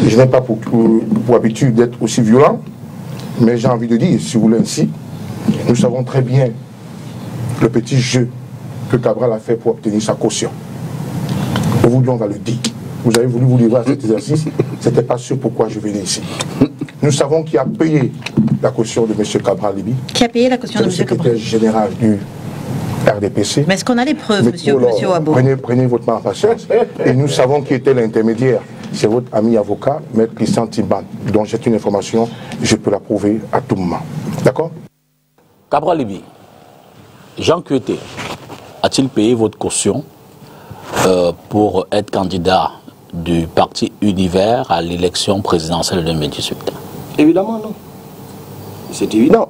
Je n'ai pas pour habitude d'être aussi violent, mais j'ai envie de dire, si vous voulez ainsi, nous savons très bien le petit jeu que Cabral a fait pour obtenir sa caution. Aujourd'hui, on va le dire. Vous avez voulu vous livrer à cet exercice, ce n'était pas sûr pourquoi je venais ici. Nous savons qui a payé la caution de M. Cabral Libye. Qui a payé la caution de M. Cabral? Le secrétaire général du RDPC. Mais est-ce qu'on a les preuves, monsieur Wabo? Prenez votre temps en patience. Et nous savons qui était l'intermédiaire. C'est votre ami avocat, Maître Christian Timban, dont j'ai une information, je peux la prouver à tout moment. D'accord? Cabral Libye, Jean Kuete a-t-il payé votre caution pour être candidat du parti Univers à l'élection présidentielle de 2018? Évidemment non. C'est évident.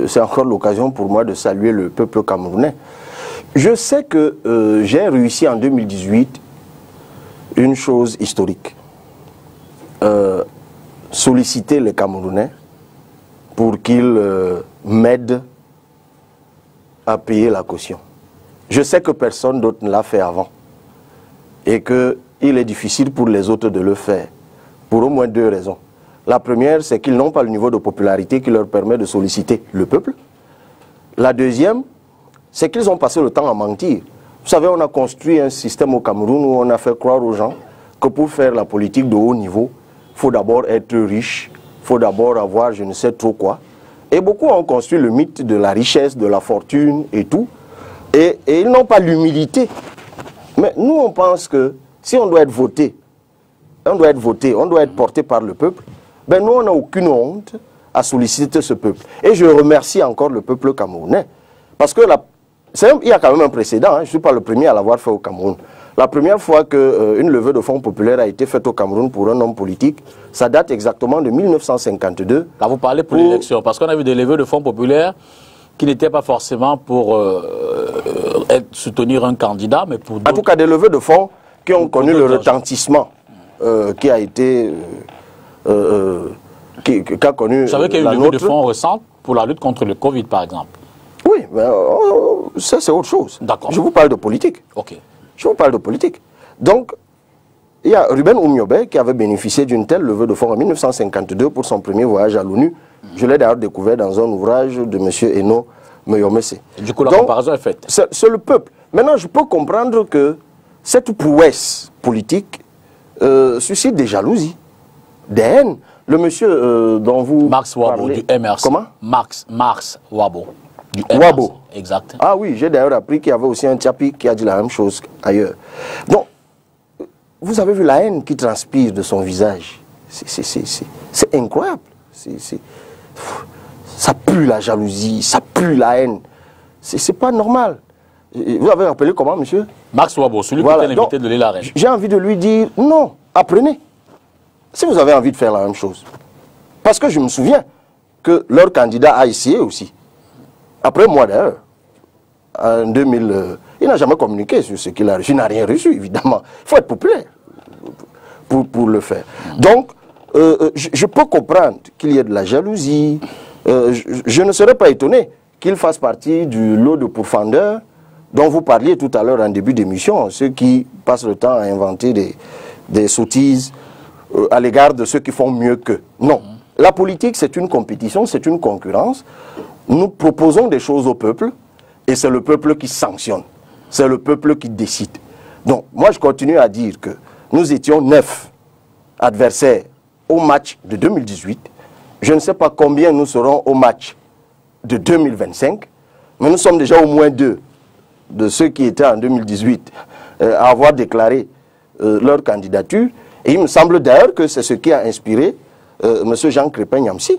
C'est encore l'occasion pour moi de saluer le peuple camerounais. Je sais que j'ai réussi en 2018 une chose historique. Solliciter les Camerounais pour qu'ils m'aident à payer la caution. Je sais que personne d'autre ne l'a fait avant et qu'il est difficile pour les autres de le faire pour au moins deux raisons. La première, c'est qu'ils n'ont pas le niveau de popularité qui leur permet de solliciter le peuple. La deuxième, c'est qu'ils ont passé le temps à mentir. Vous savez, on a construit un système au Cameroun où on a fait croire aux gens que pour faire la politique de haut niveau, il faut d'abord être riche, il faut d'abord avoir je ne sais trop quoi. Et beaucoup ont construit le mythe de la richesse, de la fortune et tout. Et ils n'ont pas l'humilité. Mais nous, on pense que si on doit être voté, on doit être porté par le peuple, ben nous, on n'a aucune honte à solliciter ce peuple. Et je remercie encore le peuple camerounais. Parce que il y a quand même un précédent, hein, je ne suis pas le premier à l'avoir fait au Cameroun. La première fois qu'une levée de fonds populaire a été faite au Cameroun pour un homme politique, ça date exactement de 1952. Là, vous parlez pour l'élection, parce qu'on a vu des levées de fonds populaires qui n'étaient pas forcément pour soutenir un candidat, mais pour d'autres. En tout cas, des levées de fonds qui ont connu le retentissement qui a été... qu'a connu. Vous savez qu'il y a eu une levée de fonds récente pour la lutte contre le Covid, par exemple. Oui, mais ça c'est autre chose. D'accord. Je vous parle de politique. Ok. Je vous parle de politique. Donc, il y a Ruben Oumiobe qui avait bénéficié d'une telle levée de fonds en 1952 pour son premier voyage à l'ONU. Je l'ai d'ailleurs découvert dans un ouvrage de M. Eno Meyomese. Du coup, la comparaison est faite. C'est le peuple. Maintenant, je peux comprendre que cette prouesse politique suscite des jalousies, des haines. Le monsieur dont vous Max Wabo, parlez... du MRC. Comment? Max Wabo. Du MRC. Wabo. Exact. Ah oui, j'ai d'ailleurs appris qu'il y avait aussi un Tchapi qui a dit la même chose ailleurs. Donc, vous avez vu la haine qui transpire de son visage. C'est incroyable. Ça pue la jalousie, ça pue la haine. C'est pas normal. Vous avez rappelé comment, monsieur? Max Wabo, celui qui était l'invité de l'île Reine. J'ai envie de lui dire, non, apprenez. Si vous avez envie de faire la même chose. Parce que je me souviens que leur candidat a essayé aussi. Après moi d'ailleurs, en 2000, il n'a jamais communiqué sur ce qu'il a reçu. Il n'a rien reçu, évidemment. Il faut être populaire pour le faire. Donc, je peux comprendre qu'il y ait de la jalousie. Je ne serais pas étonné qu'il fasse partie du lot de pourfendeurs dont vous parliez tout à l'heure en début d'émission, ceux qui passent le temps à inventer des sottises à l'égard de ceux qui font mieux qu'eux. Non. La politique, c'est une compétition, c'est une concurrence. Nous proposons des choses au peuple et c'est le peuple qui sanctionne. C'est le peuple qui décide. Donc, moi, je continue à dire que nous étions 9 adversaires au match de 2018. Je ne sais pas combien nous serons au match de 2025, mais nous sommes déjà au moins 2 de ceux qui étaient en 2018 à avoir déclaré leur candidature. Et il me semble d'ailleurs que c'est ce qui a inspiré M. Jean Crépin-Nyamsi,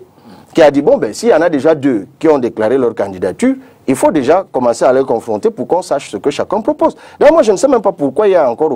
qui a dit, bon, ben, s'il y en a déjà 2 qui ont déclaré leur candidature, il faut déjà commencer à les confronter pour qu'on sache ce que chacun propose. D'ailleurs, moi, je ne sais même pas pourquoi il y a encore aucun